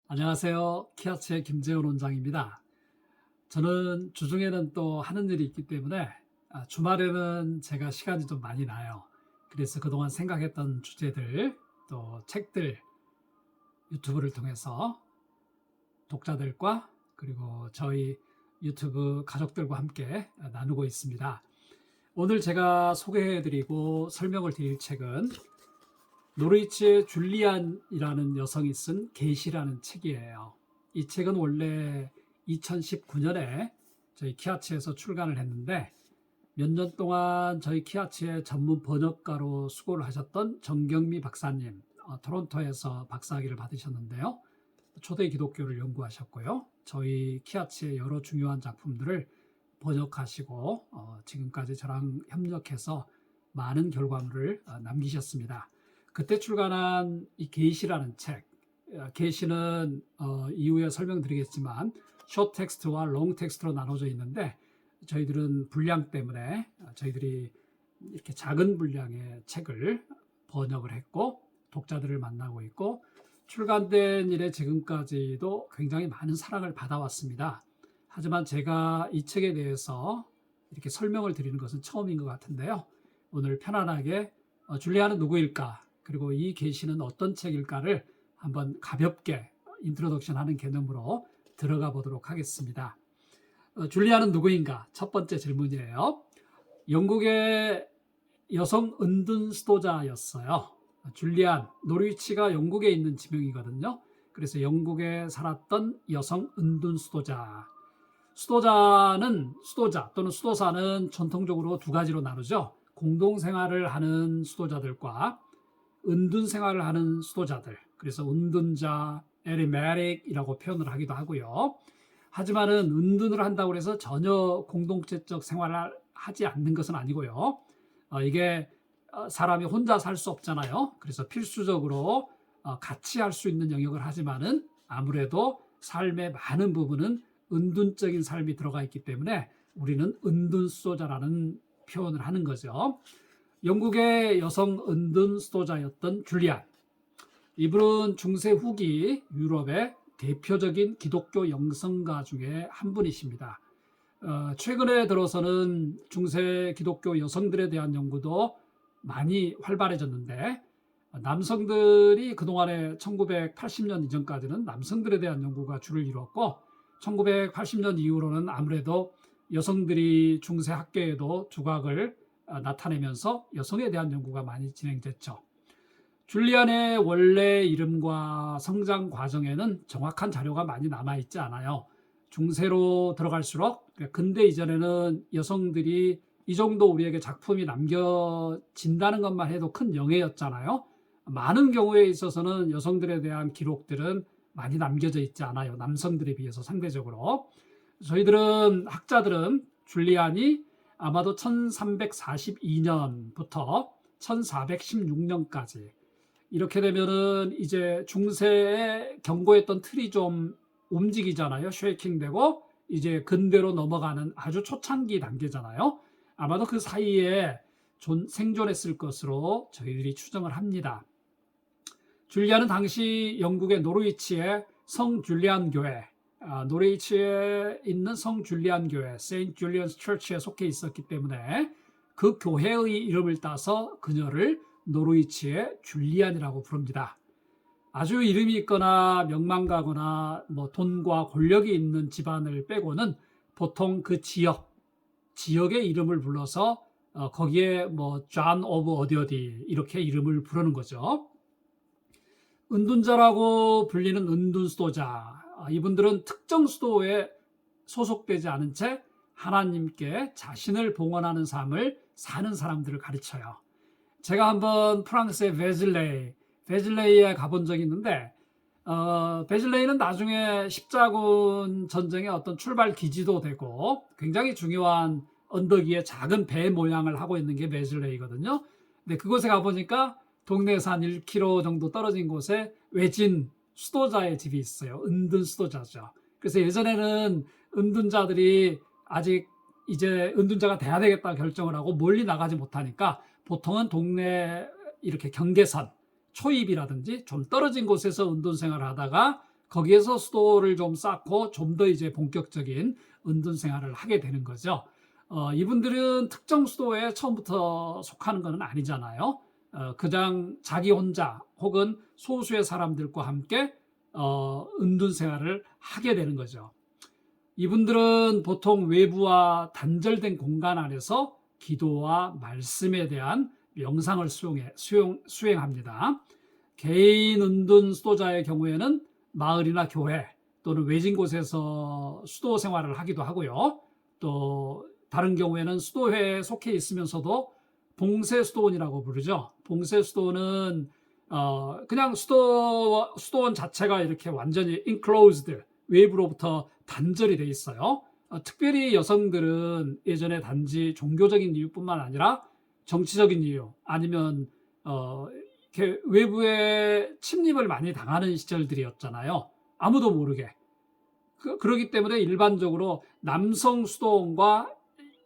안녕하세요. 키아츠의 김재훈 원장입니다. 저는 주중에는 또 하는 일이 있기 때문에 주말에는 제가 시간이 좀 많이 나요. 그래서 그동안 생각했던 주제들, 또 책들, 유튜브를 통해서 독자들과 그리고 저희 유튜브 가족들과 함께 나누고 있습니다. 오늘 제가 소개해드리고 설명을 드릴 책은 노르위치의 줄리안이라는 여성이 쓴 계시라는 책이에요. 이 책은 원래 2019년에 저희 키아츠에서 출간을 했는데 몇 년 동안 저희 키아츠의 전문 번역가로 수고를 하셨던 정경미 박사님, 토론토에서 박사학위를 받으셨는데요. 초대 기독교를 연구하셨고요. 저희 키아츠의 여러 중요한 작품들을 번역하시고 지금까지 저랑 협력해서 많은 결과물을 남기셨습니다. 그때 출간한 이 계시라는 책, 계시는 이후에 설명드리겠지만 숏 텍스트와 롱 텍스트로 나눠져 있는데 저희들은 분량 때문에 저희들이 이렇게 작은 분량의 책을 번역을 했고 독자들을 만나고 있고 출간된 이래 지금까지도 굉장히 많은 사랑을 받아왔습니다. 하지만 제가 이 책에 대해서 이렇게 설명을 드리는 것은 처음인 것 같은데요. 오늘 편안하게 줄리아는 누구일까? 그리고 이 계시는 어떤 책일까를 한번 가볍게 인트로덕션 하는 개념으로 들어가 보도록 하겠습니다. 줄리아는 누구인가? 첫 번째 질문이에요. 영국의 여성 은둔 수도자였어요. 줄리안, 노르위치가 영국에 있는 지명이거든요. 그래서 영국에 살았던 여성 은둔 수도자. 수도자 또는 수도사는 전통적으로 두 가지로 나누죠. 공동생활을 하는 수도자들과 은둔 생활을 하는 수도자들, 그래서 은둔자, 에리메릭이라고 표현을 하기도 하고요. 하지만은 은둔을 한다고 해서 전혀 공동체적 생활을 하지 않는 것은 아니고요. 이게 사람이 혼자 살 수 없잖아요. 그래서 필수적으로 같이 할 수 있는 영역을 하지만은 아무래도 삶의 많은 부분은 은둔적인 삶이 들어가 있기 때문에 우리는 은둔 수도자라는 표현을 하는 거죠. 영국의 여성 은둔 수도자였던 줄리안. 이분은 중세 후기 유럽의 대표적인 기독교 영성가 중에 한 분이십니다. 최근에 들어서는 중세 기독교 여성들에 대한 연구도 많이 활발해졌는데 남성들이 그동안에 1980년 이전까지는 남성들에 대한 연구가 주를 이루었고 1980년 이후로는 아무래도 여성들이 중세 학계에도 두각을 나타내면서 여성에 대한 연구가 많이 진행됐죠. 줄리안의 원래 이름과 성장 과정에는 정확한 자료가 많이 남아있지 않아요. 중세로 들어갈수록 근대 이전에는 여성들이 이 정도 우리에게 작품이 남겨진다는 것만 해도 큰 영예였잖아요. 많은 경우에 있어서는 여성들에 대한 기록들은 많이 남겨져 있지 않아요. 남성들에 비해서 상대적으로. 학자들은 줄리안이 아마도 1342년부터 1416년까지 이렇게 되면은 이제 중세에 경고했던 틀이 좀 움직이잖아요. 쉐이킹되고 이제 근대로 넘어가는 아주 초창기 단계잖아요. 아마도 그 사이에 생존했을 것으로 저희들이 추정을 합니다. 줄리안은 당시 영국의 노르위치의 성 줄리안 교회, 노르위치에 있는 성 줄리안 교회, 세인트 줄리안스 처치에 속해 있었기 때문에 그 교회의 이름을 따서 그녀를 노르위치의 줄리안이라고 부릅니다. 아주 이름이 있거나 명망가거나 돈과 권력이 있는 집안을 빼고는 보통 그 지역의 이름을 불러서 거기에 존 오브 어디 이렇게 이름을 부르는 거죠. 은둔자라고 불리는 은둔 수도자, 이분들은 특정 수도에 소속되지 않은 채 하나님께 자신을 봉헌하는 삶을 사는 사람들을 가르쳐요. 제가 한번 프랑스의 베질레이에 가본 적이 있는데 베질레이는 나중에 십자군 전쟁의 어떤 출발 기지도 되고 굉장히 중요한 언덕 위에 작은 배 모양을 하고 있는 게 베질레이거든요. 근데 그곳에 가보니까 동네에서 한 1km 정도 떨어진 곳에 외진 수도자의 집이 있어요. 은둔 수도자죠. 그래서 예전에는 은둔자들이 아직 이제 은둔자가 돼야 되겠다 결정을 하고 멀리 나가지 못하니까 보통은 동네 이렇게 경계선, 초입이라든지 좀 떨어진 곳에서 은둔 생활을 하다가 거기에서 수도를 좀 쌓고 좀 더 이제 본격적인 은둔 생활을 하게 되는 거죠. 이분들은 특정 수도에 처음부터 속하는 것은 아니잖아요. 그냥 자기 혼자 혹은 소수의 사람들과 함께 은둔 생활을 하게 되는 거죠. 이분들은 보통 외부와 단절된 공간 안에서 기도와 말씀에 대한 명상을 수행합니다. 개인 은둔 수도자의 경우에는 마을이나 교회 또는 외진 곳에서 수도 생활을 하기도 하고요. 또 다른 경우에는 수도회에 속해 있으면서도 봉쇄 수도원이라고 부르죠. 봉쇄 수도원은 그냥 수도원 자체가 이렇게 완전히 enclosed, 외부로부터 단절이 돼 있어요. 특별히 여성들은 예전에 단지 종교적인 이유뿐만 아니라 정치적인 이유 아니면 이렇게 외부의 침입을 많이 당하는 시절들이었잖아요. 아무도 모르게. 그렇기 때문에 일반적으로 남성 수도원과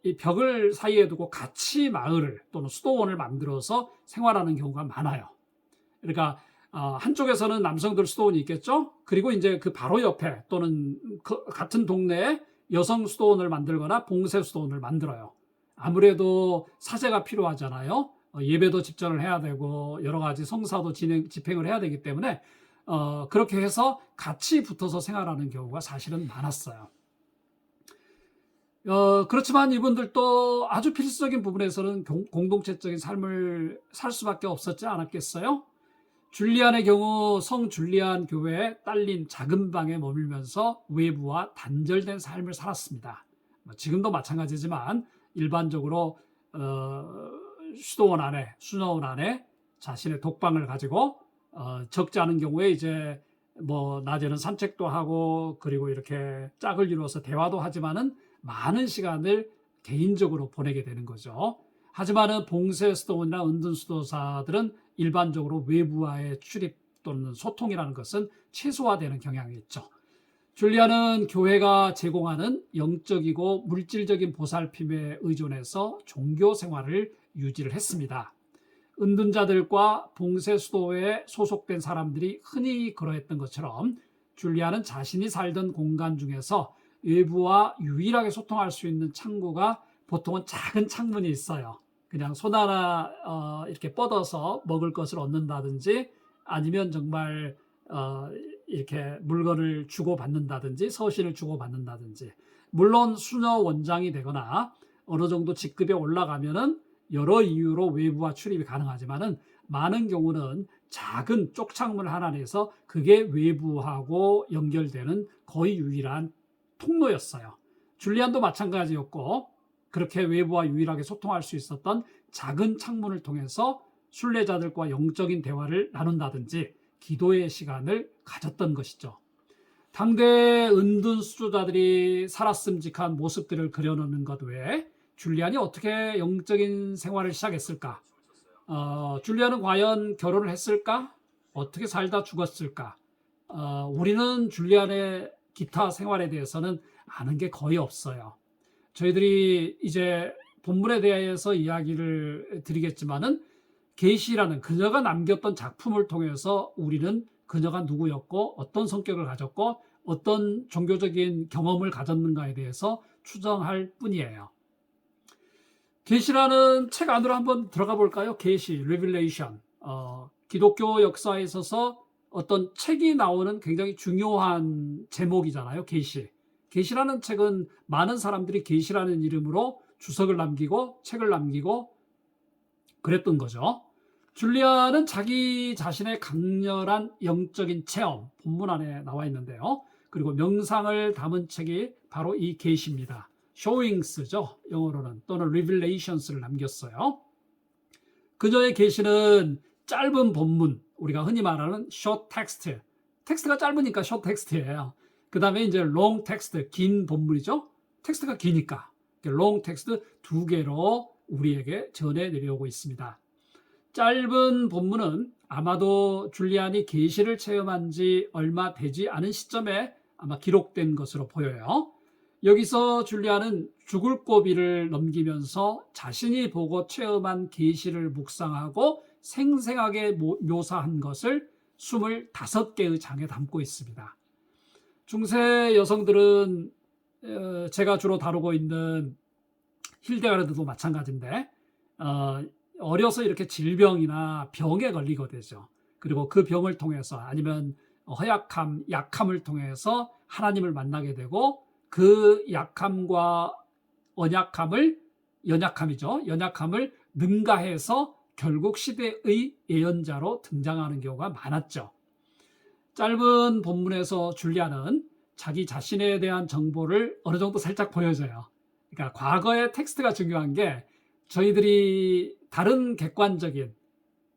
이 벽을 사이에 두고 같이 마을을 또는 수도원을 만들어서 생활하는 경우가 많아요. 그러니까 한쪽에서는 남성들 수도원이 있겠죠. 그리고 이제 그 바로 옆에 또는 같은 동네에 여성 수도원을 만들거나 봉쇄 수도원을 만들어요. 아무래도 사제가 필요하잖아요. 예배도 집전을 해야 되고 여러 가지 성사도 집행을 해야 되기 때문에 그렇게 해서 같이 붙어서 생활하는 경우가 사실은 많았어요. 그렇지만 이분들도 아주 필수적인 부분에서는 공동체적인 삶을 살 수밖에 없었지 않았겠어요? 줄리안의 경우 성 줄리안 교회에 딸린 작은 방에 머물면서 외부와 단절된 삶을 살았습니다. 지금도 마찬가지지만 일반적으로 수도원 안에, 수녀원 안에 자신의 독방을 가지고 적지 않은 경우에 이제 뭐 낮에는 산책도 하고 그리고 이렇게 짝을 이루어서 대화도 하지만은 많은 시간을 개인적으로 보내게 되는 거죠. 하지만은 봉쇄 수도원이나 은둔 수도사들은 일반적으로 외부와의 출입 또는 소통이라는 것은 최소화되는 경향이 있죠. 줄리안은 교회가 제공하는 영적이고 물질적인 보살핌에 의존해서 종교 생활을 유지를 했습니다. 은둔자들과 봉쇄 수도에 소속된 사람들이 흔히 그러했던 것처럼 줄리안은 자신이 살던 공간 중에서 외부와 유일하게 소통할 수 있는 창구가 보통은 작은 창문이 있어요. 그냥 손 하나 이렇게 뻗어서 먹을 것을 얻는다든지 아니면 정말 이렇게 물건을 주고받는다든지 서신을 주고받는다든지 물론 수녀 원장이 되거나 어느 정도 직급에 올라가면은 여러 이유로 외부와 출입이 가능하지만은 많은 경우는 작은 쪽창문 하나 내서 그게 외부하고 연결되는 거의 유일한 통로였어요. 줄리안도 마찬가지였고 그렇게 외부와 유일하게 소통할 수 있었던 작은 창문을 통해서 순례자들과 영적인 대화를 나눈다든지 기도의 시간을 가졌던 것이죠. 당대 은둔 수조자들이 살았음직한 모습들을 그려놓는 것 외에 줄리안이 어떻게 영적인 생활을 시작했을까? 줄리안은 과연 결혼을 했을까? 어떻게 살다 죽었을까? 우리는 줄리안의 기타 생활에 대해서는 아는 게 거의 없어요. 저희들이 이제 본문에 대해서 이야기를 드리겠지만은 계시라는 그녀가 남겼던 작품을 통해서 우리는 그녀가 누구였고 어떤 성격을 가졌고 어떤 종교적인 경험을 가졌는가에 대해서 추정할 뿐이에요. 계시라는 책 안으로 한번 들어가 볼까요? 계시, Revelation. 기독교 역사에 있어서 어떤 책이 나오는 굉장히 중요한 제목이잖아요. 계시. 계시라는 책은 많은 사람들이 계시라는 이름으로 주석을 남기고 책을 남기고 그랬던 거죠. 줄리안은 자기 자신의 강렬한 영적인 체험, 본문 안에 나와 있는데요. 그리고 명상을 담은 책이 바로 이 계시입니다. 쇼잉스죠. 영어로는 또는 Revelations를 남겼어요. 그녀의 계시는 짧은 본문, 우리가 흔히 말하는 short text. 텍스트가 짧으니까 short text예요. 그 다음에 이제 long text, 긴 본문이죠. 텍스트가 기니까 long text 두 개로 우리에게 전해 내려오고 있습니다. 짧은 본문은 아마도 줄리안이 계시를 체험한 지 얼마 되지 않은 시점에 아마 기록된 것으로 보여요. 여기서 줄리안은 죽을 고비를 넘기면서 자신이 보고 체험한 계시를 묵상하고 생생하게 묘사한 것을 25개의 장에 담고 있습니다. 중세 여성들은 제가 주로 다루고 있는 힐데가르드도 마찬가지인데 어려서 이렇게 질병이나 병에 걸리게 되죠. 그리고 그 병을 통해서 아니면 허약함, 약함을 통해서 하나님을 만나게 되고 그 약함과 연약함을 능가해서 결국 시대의 예언자로 등장하는 경우가 많았죠. 짧은 본문에서 줄리아는 자기 자신에 대한 정보를 어느 정도 살짝 보여줘요. 그러니까 과거의 텍스트가 중요한 게 저희들이 다른 객관적인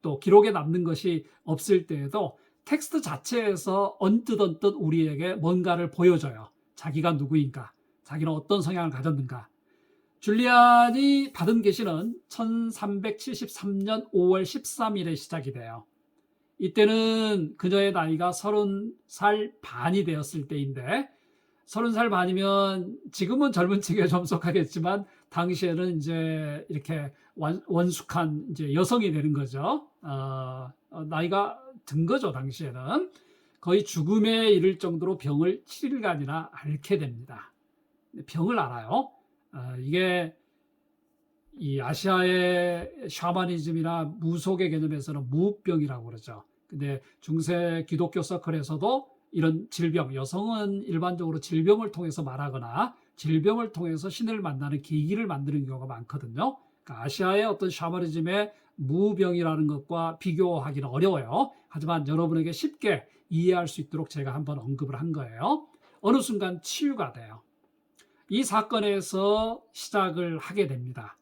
또 기록에 남는 것이 없을 때에도 텍스트 자체에서 언뜻 우리에게 뭔가를 보여줘요. 자기가 누구인가, 자기는 어떤 성향을 가졌는가. 줄리안이 받은 계시는 1373년 5월 13일에 시작이 돼요. 이때는 그녀의 나이가 30살 반이 되었을 때인데 30살 반이면 지금은 젊은 층에 좀 속하겠지만 당시에는 이제 이렇게 원숙한 이제 여성이 되는 거죠. 나이가 든 거죠. 당시에는 거의 죽음에 이를 정도로 병을 7일간이나 앓게 됩니다. 병을 앓아요. 이게 이 아시아의 샤머니즘이나 무속의 개념에서는 무병이라고 그러죠. 근데 중세 기독교 서클에서도 이런 질병, 여성은 일반적으로 질병을 통해서 말하거나 질병을 통해서 신을 만나는 계기를 만드는 경우가 많거든요. 그러니까 아시아의 어떤 샤머니즘의 무병이라는 것과 비교하기는 어려워요. 하지만 여러분에게 쉽게 이해할 수 있도록 제가 한번 언급을 한 거예요. 어느 순간 치유가 돼요. 이 사건에서 시작을 하게 됩니다.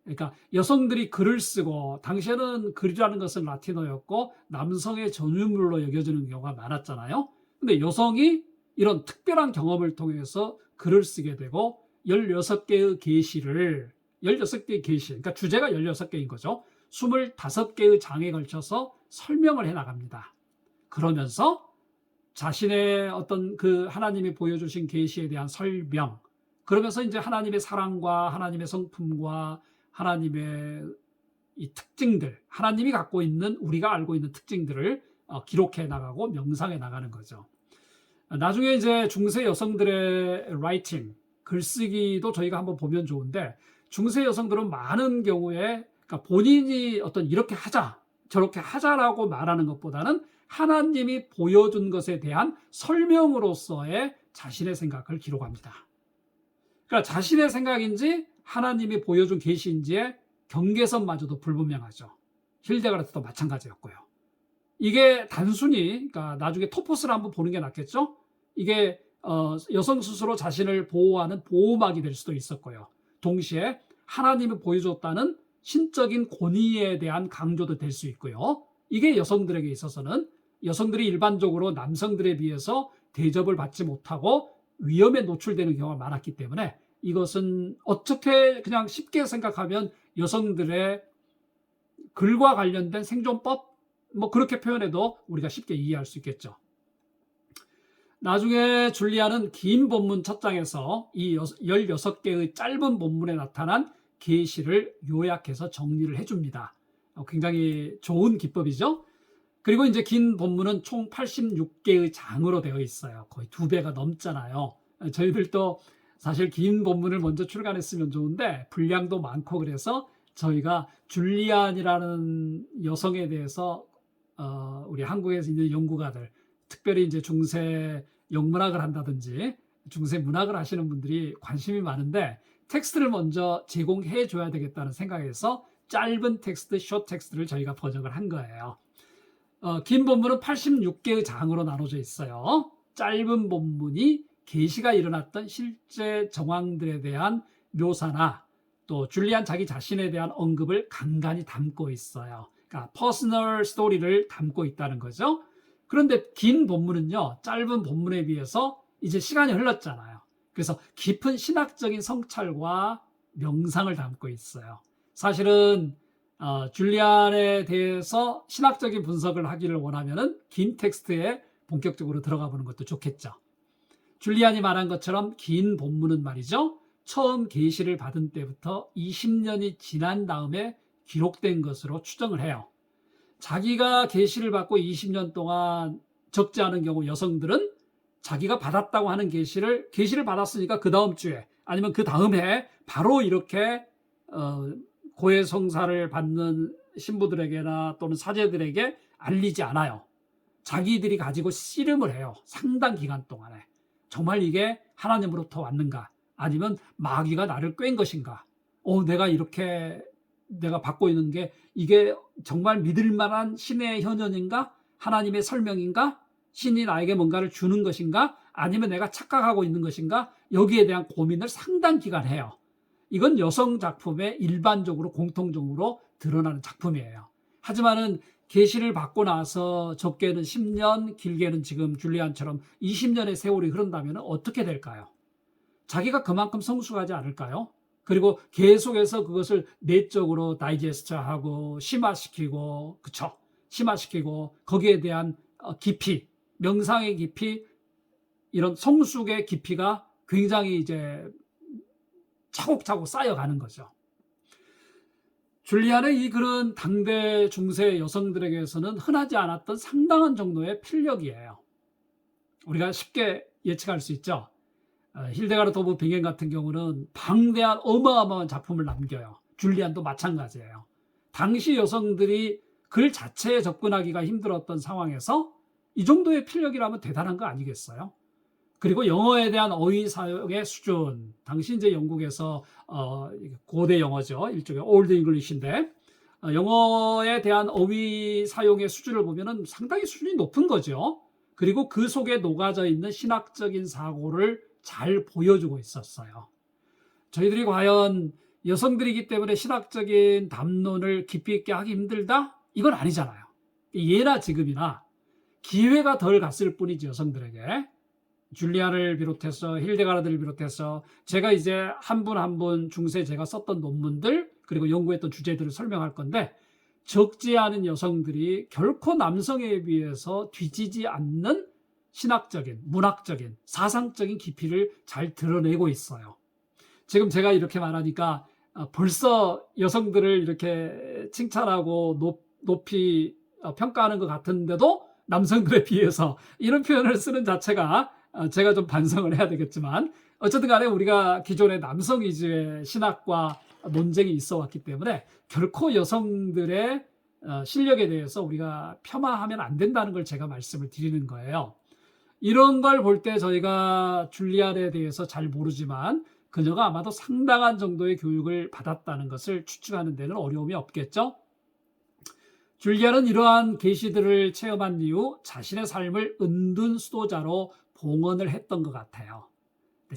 그러니까 여성들이 글을 쓰고 당시에는 글이라는 것은 라틴어였고 남성의 전유물로 여겨지는 경우가 많았잖아요. 근데 여성이 이런 특별한 경험을 통해서 글을 쓰게 되고 16개의 계시를 16개의 계시, 그러니까 주제가 16개인 거죠. 25개의 장에 걸쳐서 설명을 해 나갑니다. 그러면서 자신의 어떤 그 하나님이 보여주신 계시에 대한 설명, 그러면서 이제 하나님의 사랑과 하나님의 성품과 하나님의 이 특징들, 하나님이 갖고 있는 우리가 알고 있는 특징들을 기록해 나가고 명상해 나가는 거죠. 나중에 이제 중세 여성들의 라이팅, 글쓰기도 저희가 한번 보면 좋은데 중세 여성들은 많은 경우에 그러니까 본인이 어떤 이렇게 하자, 저렇게 하자라고 말하는 것보다는 하나님이 보여준 것에 대한 설명으로서의 자신의 생각을 기록합니다. 그러니까 자신의 생각인지 하나님이 보여준 계시인지의 경계선마저도 불분명하죠. 힐데가르트도 마찬가지였고요. 이게 단순히 그러니까 나중에 토포스를 한번 보는 게 낫겠죠. 이게 여성 스스로 자신을 보호하는 보호막이 될 수도 있었고요. 동시에 하나님이 보여줬다는 신적인 권위에 대한 강조도 될 수 있고요. 이게 여성들에게 있어서는 여성들이 일반적으로 남성들에 비해서 대접을 받지 못하고 위험에 노출되는 경우가 많았기 때문에 이것은 어떻게 그냥 쉽게 생각하면 여성들의 글과 관련된 생존법 뭐 그렇게 표현해도 우리가 쉽게 이해할 수 있겠죠. 나중에 줄리아는 긴 본문 첫 장에서 이 16개의 짧은 본문에 나타난 계시를 요약해서 정리를 해줍니다. 굉장히 좋은 기법이죠. 그리고 이제 긴 본문은 총 86개의 장으로 되어 있어요. 거의 2배가 넘잖아요. 저희들도 사실 긴 본문을 먼저 출간했으면 좋은데 분량도 많고 그래서 저희가 줄리안이라는 여성에 대해서 우리 한국에서 있는 연구가들, 특별히 이제 중세 영문학을 한다든지 중세 문학을 하시는 분들이 관심이 많은데 텍스트를 먼저 제공해 줘야 되겠다는 생각에서 짧은 텍스트, 숏 텍스트를 저희가 번역을 한 거예요. 긴 본문은 86개의 장으로 나눠져 있어요. 짧은 본문이 계시가 일어났던 실제 정황들에 대한 묘사나 또 줄리안 자기 자신에 대한 언급을 간간히 담고 있어요. 그러니까 퍼스널 스토리를 담고 있다는 거죠. 그런데 긴 본문은요, 짧은 본문에 비해서 이제 시간이 흘렀잖아요. 그래서 깊은 신학적인 성찰과 명상을 담고 있어요. 사실은 줄리안에 대해서 신학적인 분석을 하기를 원하면은 긴 텍스트에 본격적으로 들어가 보는 것도 좋겠죠. 줄리안이 말한 것처럼 긴 본문은 말이죠. 처음 계시를 받은 때부터 20년이 지난 다음에 기록된 것으로 추정을 해요. 자기가 계시를 받고 20년 동안 적지 않은 경우 여성들은 자기가 받았다고 하는 계시를 받았으니까 그 다음 주에 아니면 그 다음 해 바로 이렇게 고해성사를 받는 신부들에게나 또는 사제들에게 알리지 않아요. 자기들이 가지고 씨름을 해요. 상당 기간 동안에. 정말 이게 하나님으로부터 왔는가? 아니면 마귀가 나를 꾀인 것인가? 내가 받고 있는 게 이게 정말 믿을 만한 신의 현현인가? 하나님의 설명인가? 신이 나에게 뭔가를 주는 것인가? 아니면 내가 착각하고 있는 것인가? 여기에 대한 고민을 상당 기간 해요. 이건 여성 작품에 일반적으로 공통적으로 드러나는 작품이에요. 하지만은 계시를 받고 나서 적게는 10년, 길게는 지금 줄리안처럼 20년의 세월이 흐른다면 어떻게 될까요? 자기가 그만큼 성숙하지 않을까요? 그리고 계속해서 그것을 내적으로 다이제스트하고 심화시키고, 그쵸? 심화시키고 거기에 대한 깊이, 명상의 깊이, 이런 성숙의 깊이가 굉장히 이제 차곡차곡 쌓여가는 거죠. 줄리안의 이 글은 당대 중세 여성들에게서는 흔하지 않았던 상당한 정도의 필력이에요. 우리가 쉽게 예측할 수 있죠. 힐데가르트 오브 빙겐 같은 경우는 방대한 어마어마한 작품을 남겨요. 줄리안도 마찬가지예요. 당시 여성들이 글 자체에 접근하기가 힘들었던 상황에서 이 정도의 필력이라면 대단한 거 아니겠어요? 그리고 영어에 대한 어휘 사용의 수준, 당시 이제 영국에서 고대 영어죠. 일종의 올드 잉글리시인데 영어에 대한 어휘 사용의 수준을 보면은 상당히 수준이 높은 거죠. 그리고 그 속에 녹아져 있는 신학적인 사고를 잘 보여주고 있었어요. 저희들이 과연 여성들이기 때문에 신학적인 담론을 깊이 있게 하기 힘들다? 이건 아니잖아요. 예나 지금이나 기회가 덜 갔을 뿐이지, 여성들에게. 줄리안을 비롯해서 힐데가르드를 비롯해서 제가 이제 한 분 한 분 중세 제가 썼던 논문들 그리고 연구했던 주제들을 설명할 건데 적지 않은 여성들이 결코 남성에 비해서 뒤지지 않는 신학적인, 문학적인, 사상적인 깊이를 잘 드러내고 있어요. 지금 제가 이렇게 말하니까 벌써 여성들을 이렇게 칭찬하고 높이 평가하는 것 같은데도 남성들에 비해서 이런 표현을 쓰는 자체가 제가 좀 반성을 해야 되겠지만 어쨌든 간에 우리가 기존의 남성 위주의 신학과 논쟁이 있어 왔기 때문에 결코 여성들의 실력에 대해서 우리가 폄하하면 안 된다는 걸 제가 말씀을 드리는 거예요. 이런 걸 볼 때 저희가 줄리안에 대해서 잘 모르지만 그녀가 아마도 상당한 정도의 교육을 받았다는 것을 추측하는 데는 어려움이 없겠죠. 줄리안은 이러한 계시들을 체험한 이후 자신의 삶을 은둔 수도자로 봉헌을 했던 것 같아요.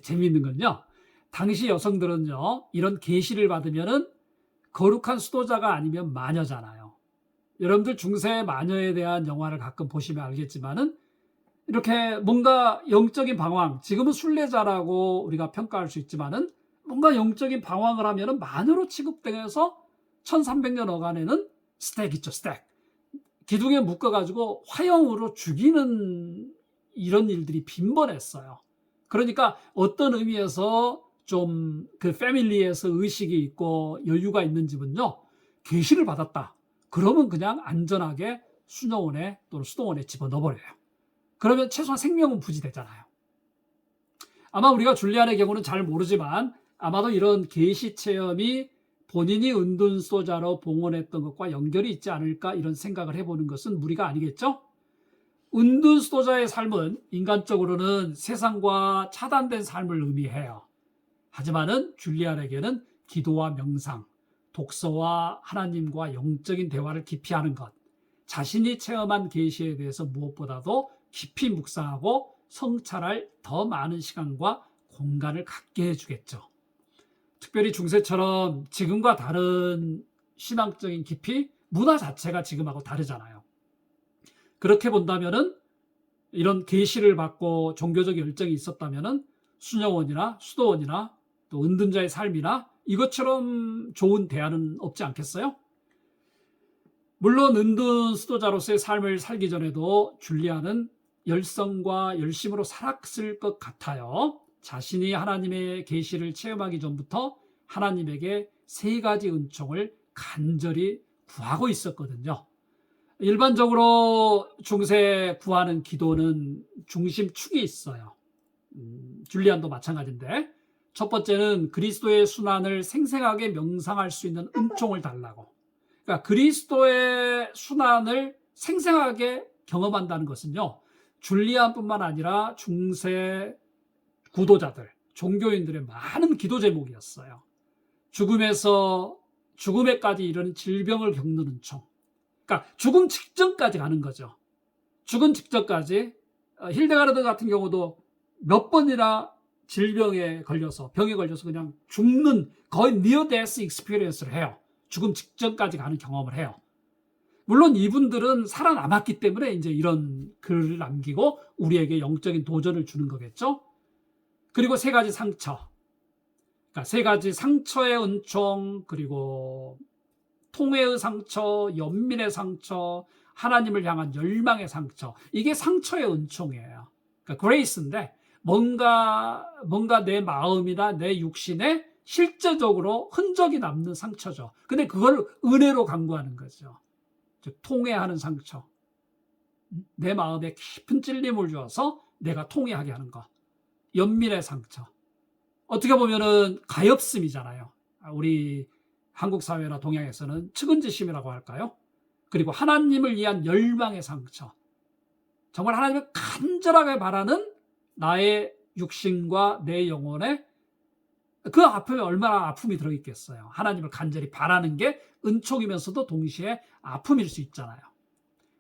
재미있는 건요, 당시 여성들은요 이런 계시를 받으면은 거룩한 수도자가 아니면 마녀잖아요. 여러분들 중세 마녀에 대한 영화를 가끔 보시면 알겠지만은 이렇게 뭔가 영적인 방황, 지금은 순례자라고 우리가 평가할 수 있지만은 뭔가 영적인 방황을 하면은 마녀로 취급돼서 1300년 어간에는 스택 있죠, 스택. 기둥에 묶어가지고 화형으로 죽이는 이런 일들이 빈번했어요. 그러니까 어떤 의미에서 좀 그 패밀리에서 의식이 있고 여유가 있는 집은요, 계시를 받았다. 그러면 그냥 안전하게 수녀원에 또는 수도원에 집어넣어버려요. 그러면 최소한 생명은 부지되잖아요. 아마 우리가 줄리안의 경우는 잘 모르지만 아마도 이런 계시 체험이 본인이 은둔 수도자로 봉헌했던 것과 연결이 있지 않을까 이런 생각을 해보는 것은 무리가 아니겠죠? 은둔 수도자의 삶은 인간적으로는 세상과 차단된 삶을 의미해요. 하지만은 줄리안에게는 기도와 명상, 독서와 하나님과 영적인 대화를 깊이 하는 것, 자신이 체험한 계시에 대해서 무엇보다도 깊이 묵상하고 성찰할 더 많은 시간과 공간을 갖게 해주겠죠. 특별히 중세처럼 지금과 다른 신앙적인 깊이, 문화 자체가 지금하고 다르잖아요. 그렇게 본다면은 이런 계시를 받고 종교적 열정이 있었다면은 수녀원이나 수도원이나 또 은둔자의 삶이나 이것처럼 좋은 대안은 없지 않겠어요? 물론 은둔 수도자로서의 삶을 살기 전에도 줄리안은 열성과 열심으로 살았을 것 같아요. 자신이 하나님의 계시를 체험하기 전부터 하나님에게 3가지 은총을 간절히 구하고 있었거든요. 일반적으로 중세 구하는 기도는 중심축이 있어요. 줄리안도 마찬가지인데, 첫 번째는 그리스도의 순환을 생생하게 명상할 수 있는 은총을 달라고. 그러니까 그리스도의 순환을 생생하게 경험한다는 것은요, 줄리안뿐만 아니라 중세 구도자들, 종교인들의 많은 기도 제목이었어요. 죽음에까지 이르는 질병을 겪는 은총. 그러니까 죽음 직전까지 가는 거죠. 죽음 직전까지. 힐데가르드 같은 경우도 몇 번이나 병에 걸려서 그냥 죽는 거의 near death experience를 해요. 죽음 직전까지 가는 경험을 해요. 물론 이분들은 살아남았기 때문에 이제 이런 글을 남기고 우리에게 영적인 도전을 주는 거겠죠. 그리고 세 가지 상처. 그러니까 세 가지 상처의 은총, 그리고 통회의 상처, 연민의 상처, 하나님을 향한 열망의 상처. 이게 상처의 은총이에요. 그러니까 그레이스인데 뭔가 내 마음이나 내 육신에 실제적으로 흔적이 남는 상처죠. 근데 그걸 은혜로 강구하는 거죠. 즉 통회하는 상처. 내 마음에 깊은 찔림을 주어서 내가 통회하게 하는 것. 연민의 상처. 어떻게 보면은 가엾음이잖아요. 우리 한국 사회나 동양에서는 측은지심이라고 할까요? 그리고 하나님을 위한 열망의 상처. 정말 하나님을 간절하게 바라는 나의 육신과 내 영혼에 그 아픔에 얼마나 아픔이 들어있겠어요. 하나님을 간절히 바라는 게 은총이면서도 동시에 아픔일 수 있잖아요.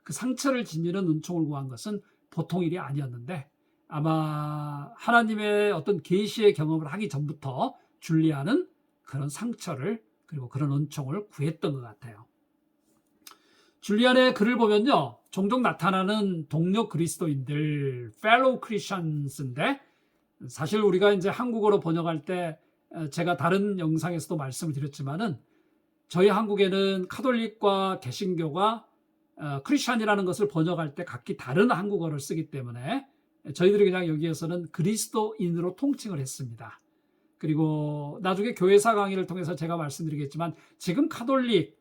그 상처를 지니는 은총을 구한 것은 보통 일이 아니었는데 아마 하나님의 어떤 계시의 경험을 하기 전부터 줄리아는 그런 상처를 그리고 그런 은총을 구했던 것 같아요. 줄리안의 글을 보면요, 종종 나타나는 동료 그리스도인들, fellow Christians인데 사실 우리가 이제 한국어로 번역할 때 제가 다른 영상에서도 말씀을 드렸지만은 저희 한국에는 카톨릭과 개신교가 크리스찬이라는 것을 번역할 때 각기 다른 한국어를 쓰기 때문에 저희들이 그냥 여기에서는 그리스도인으로 통칭을 했습니다. 그리고 나중에 교회사 강의를 통해서 제가 말씀드리겠지만 지금 카톨릭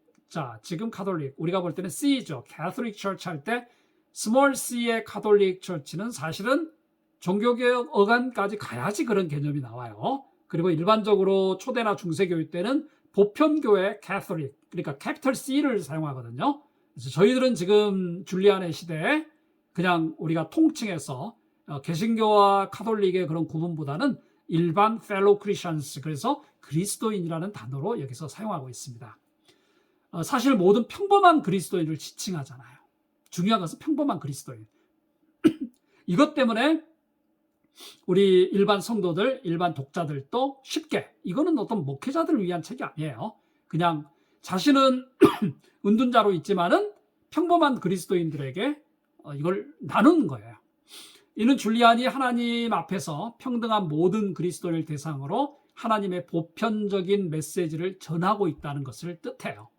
우리가 볼 때는 C죠. Catholic Church 할 때 small c의 카톨릭 처치는 사실은 종교개혁 어간까지 가야지 그런 개념이 나와요. 그리고 일반적으로 초대나 중세교회 때는 보편교회 Catholic, 그러니까 capital C를 사용하거든요. 그래서 저희들은 지금 줄리안의 시대에 그냥 우리가 통칭해서 개신교와 카톨릭의 그런 구분보다는 일반 fellow Christians, 그래서 그리스도인이라는 단어로 여기서 사용하고 있습니다. 사실 모든 평범한 그리스도인을 지칭하잖아요. 중요한 것은 평범한 그리스도인. 이것 때문에 우리 일반 성도들, 일반 독자들도 쉽게, 이거는 어떤 목회자들을 위한 책이 아니에요. 그냥 자신은 은둔자로 있지만은 평범한 그리스도인들에게 이걸 나누는 거예요. 이는 줄리안이 하나님 앞에서 평등한 모든 그리스도인을 대상으로 하나님의 보편적인 메시지를 전하고 있다는 것을 뜻해요.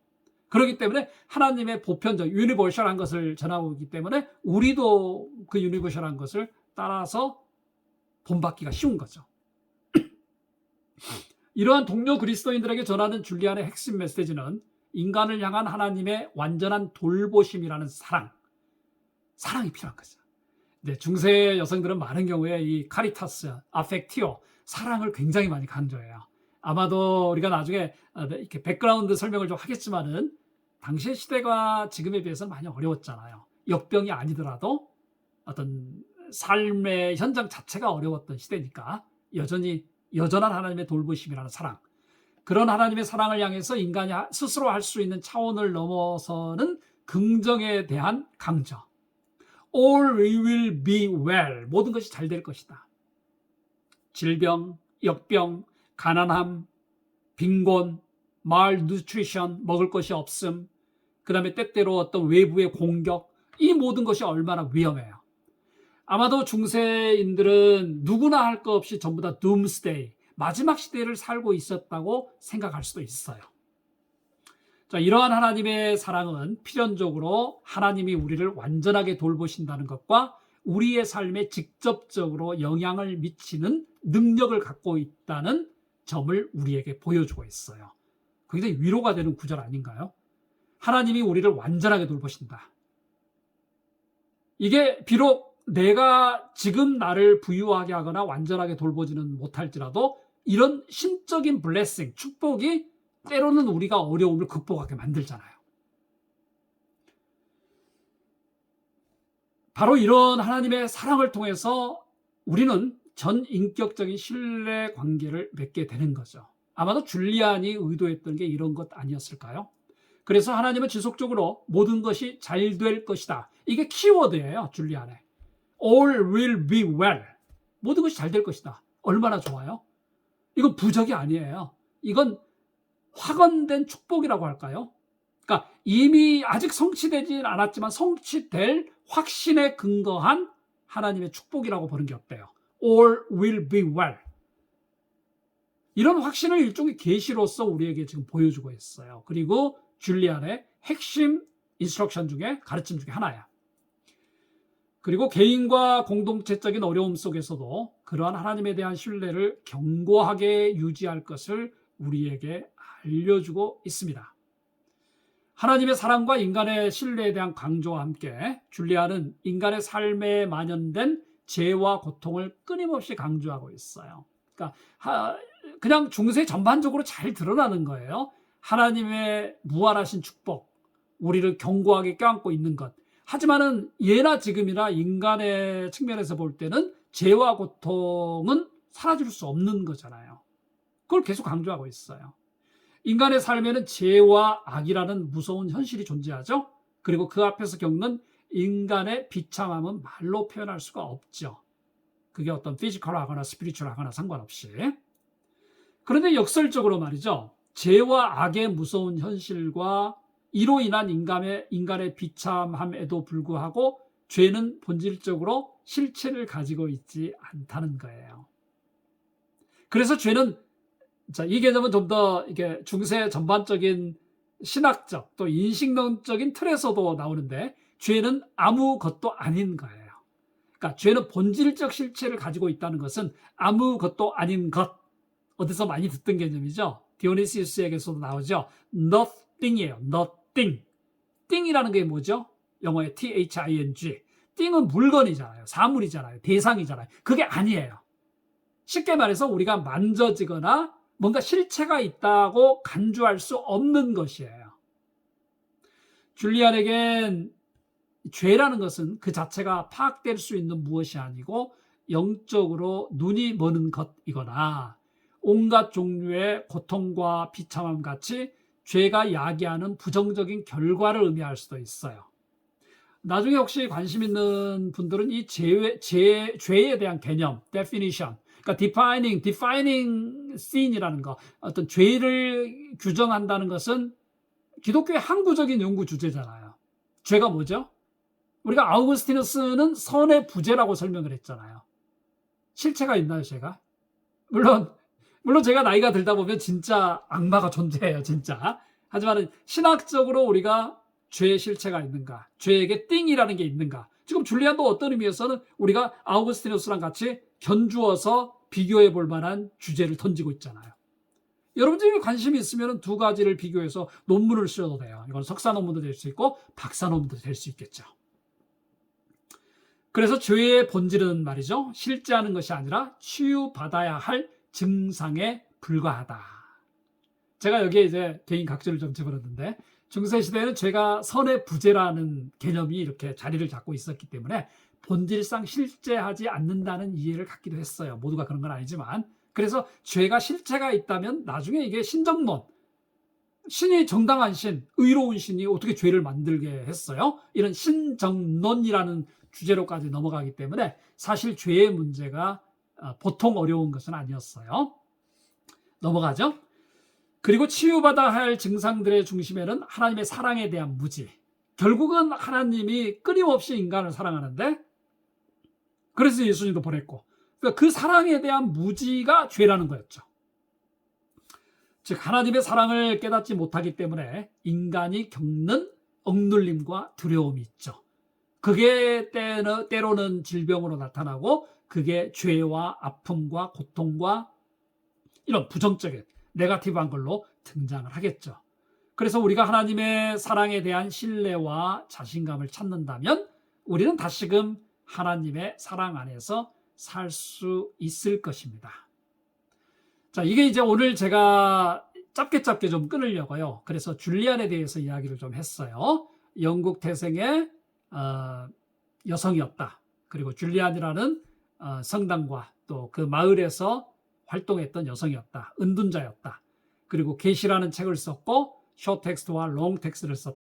그렇기 때문에 하나님의 보편적, 유니버셜한 것을 전하고 있기 때문에 우리도 그 유니버셜한 것을 따라서 본받기가 쉬운 거죠. 이러한 동료 그리스도인들에게 전하는 줄리안의 핵심 메시지는 인간을 향한 하나님의 완전한 돌보심이라는 사랑이 필요한 거죠. 네, 중세 여성들은 많은 경우에 이 카리타스, 아펙티오, 사랑을 굉장히 많이 강조해요. 아마도 우리가 나중에 이렇게 백그라운드 설명을 좀 하겠지만은 당시의 시대가 지금에 비해서는 많이 어려웠잖아요. 역병이 아니더라도 어떤 삶의 현장 자체가 어려웠던 시대니까 여전한 하나님의 돌보심이라는 사랑, 그런 하나님의 사랑을 향해서 인간이 스스로 할 수 있는 차원을 넘어서는 긍정에 대한 강조. All will be well. 모든 것이 잘 될 것이다. 질병, 역병, 가난함, 빈곤, malnutrition, 먹을 것이 없음, 그 다음에 때때로 어떤 외부의 공격, 이 모든 것이 얼마나 위험해요. 아마도 중세인들은 누구나 할 것 없이 전부 다 doomsday, 마지막 시대를 살고 있었다고 생각할 수도 있어요. 자, 이러한 하나님의 사랑은 필연적으로 하나님이 우리를 완전하게 돌보신다는 것과 우리의 삶에 직접적으로 영향을 미치는 능력을 갖고 있다는 점을 우리에게 보여주고 있어요. 굉장히 위로가 되는 구절 아닌가요? 하나님이 우리를 완전하게 돌보신다. 이게 비록 내가 지금 나를 부유하게 하거나 완전하게 돌보지는 못할지라도 이런 신적인 블레싱, 축복이 때로는 우리가 어려움을 극복하게 만들잖아요. 바로 이런 하나님의 사랑을 통해서 우리는 전인격적인 신뢰 관계를 맺게 되는 거죠. 아마도 줄리안이 의도했던 게 이런 것 아니었을까요? 그래서 하나님은 지속적으로 모든 것이 잘 될 것이다. 이게 키워드예요, 줄리안에. All will be well. 모든 것이 잘 될 것이다. 얼마나 좋아요? 이건 부적이 아니에요. 이건 확언된 축복이라고 할까요? 그러니까 이미 아직 성취되진 않았지만 성취될 확신에 근거한 하나님의 축복이라고 보는 게 어때요? All will be well. 이런 확신을 일종의 계시로서 우리에게 지금 보여주고 있어요. 그리고 줄리안의 핵심 인스트럭션 중에, 가르침 중에 하나야. 그리고 개인과 공동체적인 어려움 속에서도 그러한 하나님에 대한 신뢰를 견고하게 유지할 것을 우리에게 알려주고 있습니다. 하나님의 사랑과 인간의 신뢰에 대한 강조와 함께 줄리안은 인간의 삶에 만연된 죄와 고통을 끊임없이 강조하고 있어요. 그러니까 그냥 중세 전반적으로 잘 드러나는 거예요. 하나님의 무한하신 축복, 우리를 견고하게 껴안고 있는 것. 하지만은 예나 지금이나 인간의 측면에서 볼 때는 죄와 고통은 사라질 수 없는 거잖아요. 그걸 계속 강조하고 있어요. 인간의 삶에는 죄와 악이라는 무서운 현실이 존재하죠. 그리고 그 앞에서 겪는 인간의 비참함은 말로 표현할 수가 없죠. 그게 어떤 피지컬하거나 스피리추얼하거나 상관없이. 그런데 역설적으로 말이죠. 죄와 악의 무서운 현실과 이로 인한 인간의 비참함에도 불구하고 죄는 본질적으로 실체를 가지고 있지 않다는 거예요. 그래서 죄는, 이 개념은 좀 더 이게 중세 전반적인 신학적 또 인식론적인 틀에서도 나오는데, 죄는 아무것도 아닌 거예요. 그러니까 죄는 본질적 실체를 가지고 있다는 것은 아무것도 아닌 것. 어디서 많이 듣던 개념이죠. 디오니시우스에게서도 나오죠. nothing이에요. nothing. 띵이라는 게 뭐죠? 영어의 thing. 띵은 물건이잖아요. 사물이잖아요. 대상이잖아요. 그게 아니에요. 쉽게 말해서 우리가 만져지거나 뭔가 실체가 있다고 간주할 수 없는 것이에요. 줄리안에겐 죄라는 것은 그 자체가 파악될 수 있는 무엇이 아니고 영적으로 눈이 머는 것이거나 온갖 종류의 고통과 비참함 같이 죄가 야기하는 부정적인 결과를 의미할 수도 있어요. 나중에 혹시 관심 있는 분들은 이 죄에 대한 개념, definition, 그러니까 defining sin이라는 거, 어떤 죄를 규정한다는 것은 기독교의 항구적인 연구 주제잖아요. 죄가 뭐죠? 우리가 아우구스티누스는 선의 부재라고 설명을 했잖아요. 실체가 있나요, 죄가? 물론 제가 나이가 들다 보면 진짜 악마가 존재해요, 진짜. 하지만 신학적으로 우리가 죄의 실체가 있는가, 죄에게 띵이라는 게 있는가. 지금 줄리안도 어떤 의미에서는 우리가 아우구스티누스랑 같이 견주어서 비교해 볼 만한 주제를 던지고 있잖아요. 여러분들이 관심이 있으면 두 가지를 비교해서 논문을 쓰셔도 돼요. 이건 석사 논문도 될 수 있고 박사 논문도 될 수 있겠죠. 그래서 죄의 본질은 말이죠, 실제하는 것이 아니라 치유받아야 할 증상에 불과하다. 제가 여기에 이제 개인 각주를 좀 집어넣는데, 중세시대에는 죄가 선의 부재라는 개념이 이렇게 자리를 잡고 있었기 때문에 본질상 실제하지 않는다는 이해를 갖기도 했어요. 모두가 그런 건 아니지만. 그래서 죄가 실체가 있다면 나중에 이게 신정론, 신이 정당한 신, 의로운 신이 어떻게 죄를 만들게 했어요? 이런 신정론이라는 주제로까지 넘어가기 때문에 사실 죄의 문제가 보통 어려운 것은 아니었어요. 넘어가죠. 그리고 치유받아야 할 증상들의 중심에는 하나님의 사랑에 대한 무지. 결국은 하나님이 끊임없이 인간을 사랑하는데, 그래서 예수님도 보냈고, 그러니까 그 사랑에 대한 무지가 죄라는 거였죠. 즉 하나님의 사랑을 깨닫지 못하기 때문에 인간이 겪는 억눌림과 두려움이 있죠. 그게 때로는 질병으로 나타나고, 그게 죄와 아픔과 고통과 이런 부정적인 네거티브한 걸로 등장을 하겠죠. 그래서 우리가 하나님의 사랑에 대한 신뢰와 자신감을 찾는다면 우리는 다시금 하나님의 사랑 안에서 살 수 있을 것입니다. 자, 이게 이제 오늘 제가 짧게 좀 끊으려고요. 그래서 줄리안에 대해서 이야기를 좀 했어요. 영국 태생의 여성이었다. 그리고 줄리안이라는 성당과 또 그 마을에서 활동했던 여성이었다. 은둔자였다. 그리고 계시라는 책을 썼고 쇼텍스트와 롱텍스트를 썼다.